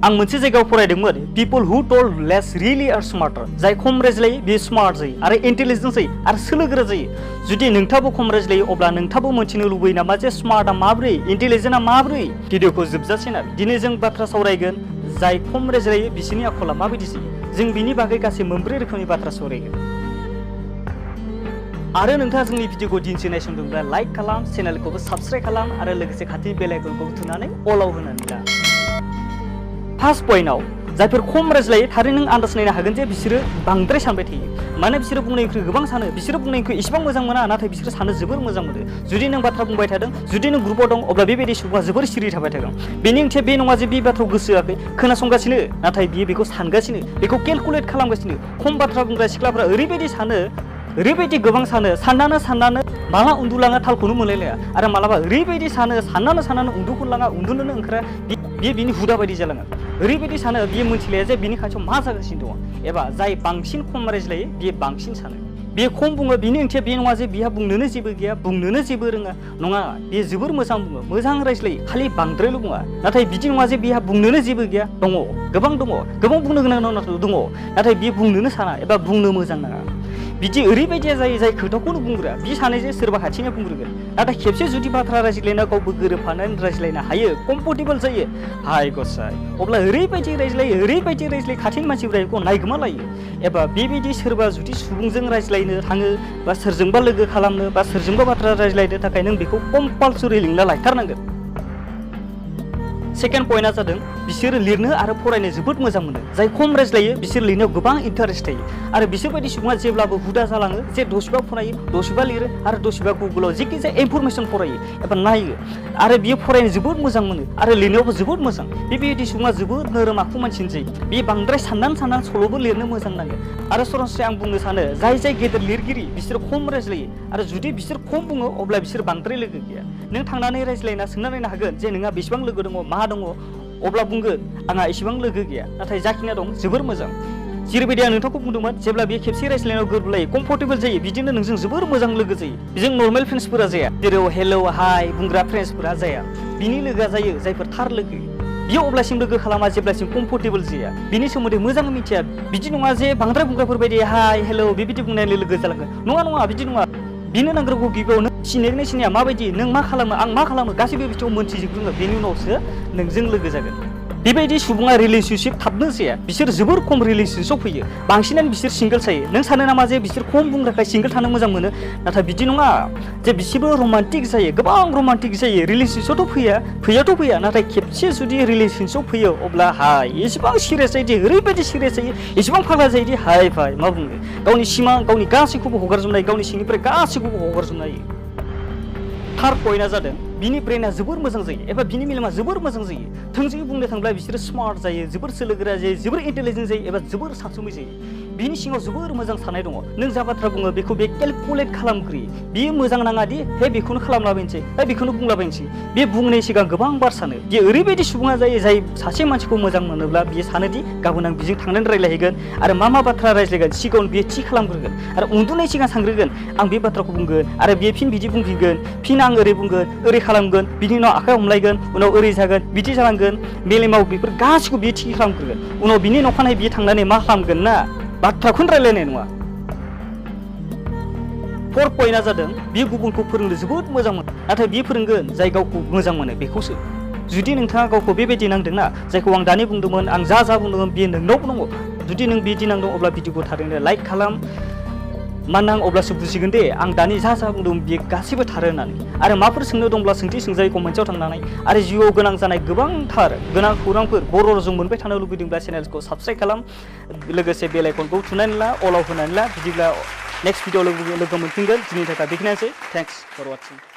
आं मोनसे जायगायाव फरायदोंमोन people who told less really are smarter जाय खम रायज्लायो बे स्मार्ट जायो आरो इन्टेलिजेन्ट जायो आरो सोलोगोरा जायो जुदि नोंथाबो खम रायज्लायो अब्ला नोंथाबो मोनथिनो लुबैयो नामा जे स्मार्टआ माब्रै इन्टेलिजेन्टआ माब्रै भिडिअखौ जोबजासिम दिनै जों बाथ्रा सावरायगोन जाय खम रायज्लायो बिसोरनि आखला माबायदि जायो जों बिनि बागै गासै मोनब्रै रोखोमनि बाथ्रा सावरायगोन आरो नोंथाङा जोंनि भिडिअखौ दिनैसो नायसंदोंब्ला लाइक खालाम चेनेलखौबो साबस्क्राइब खालाम आरो लोगोसे खाथिनि बेल आइकनखौ थुनानै अलाव होनानै ला फार्स्ट पइन्टआव जायफोर खम रायज्लायो थारै नों आन्दाज नायनो हागोन जे बिसोरो बांद्राय सानबाय थायो माने बिसोरो बुंनायनिख्रुइ गोबां सानो बिसोरो बुंनायनिख्रुइ इसेबां मोजां मोना नाथाय बिसोरो सानो जोबोर मोजां मोनो जुदि नों बाथ्रा बुंबाय थादों जुदि नों ग्रुपआव दं अब्ला बेबायदि सुबुङा जोबोर सिरि थाबाय थागोन बेनि ओंथिया बे नङा जे बे बाथ्राखौ गोसो होआखै खोनासंगासिनो नाथाय बियो बेखौ सानगासिनो बेखौ केलकुलेट खालामगासिनो खम बाथ्रा बुंग्रा सिख्लाफ्रा ओरैबायदि सानो ओरैबायदि गोबां साननानै माला उन्दुलाङा थालखौनो मोनलायलाया आरो मालाबा ओरैबायदि साननानै उन्दुखनलाङा उन्दुनोनो ओंखारा बियो बिनि हुदा बायदि जालाङो ओरैबायदि सानो बियो मोनथिलाया जे बिनि खाथियाव मा जागासिनो दङ एबा जाय बांसिन खम रायज्लायो बियो बांसिन सानो बियो खम बुङो बिनि ओंथिया बे नङा जे बिहा बुंनोनो जेबो गैया बुंनोनो जेबो रोङा नङा बियो जोबोर मोजां बुङो मोजां रायज्लायो खालि बांद्रायल' बुङा नाथाय बिदि नङा जे बिहा बुंनोनो जेबो गैया दङ गोबां बुंनो गोनां दङ नाथाय बियो बुंनोनो साना एबा बुंनो मोजां नाङा बिदि ओरैबायदिया जायो जाय खोथाखौनो बुंग्रा बि सानो जे सोरबा खाथिनो बुंग्रोगोन नाथाय खेबसे जुदि बाथ्रा रायज्लायना गावबो गोरोबफानानै रायज्लायनो हायो कम्फर्टेबल जायो हाय गसाय अब्ला ओरैबायदि रायज्लायो खाथिनि मानसिफोरा बेखौ नायगोमालायो एबा बेबायदि सोरबा जुदि सुबुंजों रायज्लायनो थाङो बा सोरजोंबा लोगो खालामनो बा सोरजोंबा बाथ्रा रायज्लायनो थाखाय नों बेखौ कम्पालसरि लिंना लायथारनांगोन सेकेन्ड पइन्टआ जादों बिसोरो लिरनो आरो फरायनो जोबोद मोजां मोनो जाय खम रायज्लायो बिसोर लिरनायाव गोबां इन्टारेस्ट थायो आरो बिसोरबायदि सुबुङा जेब्लाबो हुदा जालाङो जे दसेबा फरायो दसेबा लिरो आरो दसेबा गुगोलाव जेखिजाया इनफरमेसन फरायो एबा नायो आरो बियो फरायनो जोबोद मोजां मोनो आरो लिरनायावबो जोबोद मोजां बेबायदि सुबुङा जोबोद नोरोम आखु मानसिनि जायो बियो बांद्राय साननानै सल'बो लिरनो मोजां नाङो आरो सरासनस्रायै आं बुंनो सानो जाय गेदेर लिरगिरि बिसोर खम रायज्लायो आरो जुदि बिसोर खम बुङो अब्ला बिसोर बांद्राय लोगो गैया नों थांनानै रायज्लायना सोंना नायनो हागोन जे नोंहा बेसेबां लोगो दङ मा दङ अब्ला बुंगोन आंहा एसेबां लोगो गैया नाथाय जाखिना दं जोबोर मोजां जेरैबायदि आं नोंथांखौ बुंदोंमोन जेब्ला बे खेबसे रायज्लायनायाव गोरोबलायो कम्फर्टेबल जायो बिदिनो नोंजों जोबोर मोजां लोगो जायो बेजों नर्मेल फ्रेन्ड्सफोरा जाया जेरै हेलौ हाय बुंग्रा फ्रेन्ड्सफोरा जाया बिनि लोगोआ जायो जायफोर थार लोगो बियो अब्लासिम लोगो खालामा जेब्लासिम कम्फर्टेबल जाया बिनि सोमोन्दै मोजां मिथिया बिदि नङा जे बांद्राय बुंग्राफोर बायदि हाय हेलौ बेबायदि बुंनायनि लोगो जालांगोन नङा बिदि नङा बिनो नांग्रोगौ गिबियाव नों सिनाया माबायदि नों मा खालामो आं मा खालामो गासैबो बिथिङाव मोनथिजोबग्रोङो बेनि उनावसो नोंजों लोगो जागोन बेबायदि सुबुङा रिलेशनशिप थाबनो जाया बिसोर जोबोर खम रिलेशनशिपआव फैयो बांसिनानो बिसोर सिंगल जायो नों सानो नामा जे बिसोर खम बुंग्राखाय सिंगल थानो मोजां मोनो नाथाय बिदि नङा जे बिसोरबो रमान्टिक जायो गोबां रमान्टिक जायो रिलेशनशिपआवथ' फैया नाथाय खेबसे जुदि रिलेशनशिपआव फैयो अब्ला हाय एसेबां सिरियास जायोदि ओरैबायदि सिरियास जायो एसेबां फाग्ला जायोदि हाय फाय मा बुङो गावनि सिमां गावनि गासैखौबो हगारजोबनाय गावनि सिंनिफ्राय गासैखौबो हगारजोबनाय थार्ड पइन्टआ जादों बिनि ब्रेना जोबोर मोजां जायो एबा बिनि मेलेमा जोबोर मोजां जायो थोंजोङै बुंनो थांब्ला बिसोरो स्मार्ट जायो जोबोर सोलोगोरा जायो जोबोर इन्टेलिजेन्ट जायो एबा जोबोर सानसुमै जायो बिनि सिङाव जोबोर मोजां साननाय दङ नों जा बाथ्रा बुङो बेखौ बे केलकुलेट खालामग्रोयो बियो मोजां नाङा दि हे बेखौनो खालामलाबायनोसै हे बेखौनो बुंलाबायनोसै बे बुंनायनि सिगां गोबां बार सानो बियो ओरैबायदि सुबुङा जायो जाय सासे मानसिखौ मोजां मोनोब्ला बियो सानोदि गाबोन आं बिजों थांनानै रायज्लायहैगोन आरो मा बाथ्रा रायज्लायगोन सिगाङावनो बियो थि खालामग्रोगोन आरो उन्दुनाय सिगां सानग्रोगोन आं बे बाथ्राखौ बुंगोन आरो बियो फिन बिदि बुंफिनगोन फिन आं ओरै बुंगोन ओरै खालामगोन बिनि उनाव आखाइ हमलायगोन उनाव ओरै जागोन बिदि जालांगोन मेलेमाव बेफोर गासिखौ बियो थि खालामग्रोगोन उनाव बिनि नखानायै बियो थांनानै मा खालामगोन ना बाथ्राखौनो रायलायनाय नङा फोर्थ पइन्टआ जादों बियो गुबुनखौ फोरोंनो जोबोद मोजां मोनो नाथाय बियो फोरोंगोन जाय गावखौ मोजां मोनो बेखौसो जुदि नोंथाङा गावखौ बेबायदि नांदोंना जायखौ आं दानि बुंदोंमोन आं जा बुंदोंमोन बियो नोंनावबो दङ जुदि नों बिदि नांदों अब्ला भिडिअखौ थारैनो लाइक खालाम मानोना आं अब्लासो बुजिगोन दे आं दानि जा बुंदों बियो गासैबो थार होननानै आरो माफोर सोंनो दंब्ला सोंथि सोंजायो कमेन्टआव थांनानै आरो जिउआव गोनां जानाय गोबांथार गोनां खौरांफोर बर' रावजों मोनबाय थानो लुबैदोंब्ला चेनेलखौ साबस्क्राइब खालाम लोगोसे बेल आइकनखौ थुनानै ला अलाव होनानै ला बिदिब्ला नेक्स्ट भिडिअ लोगो मोनफिनगोन दिनैनि थाखाय बेखिनियानोसै थेंक्स फर वाचिं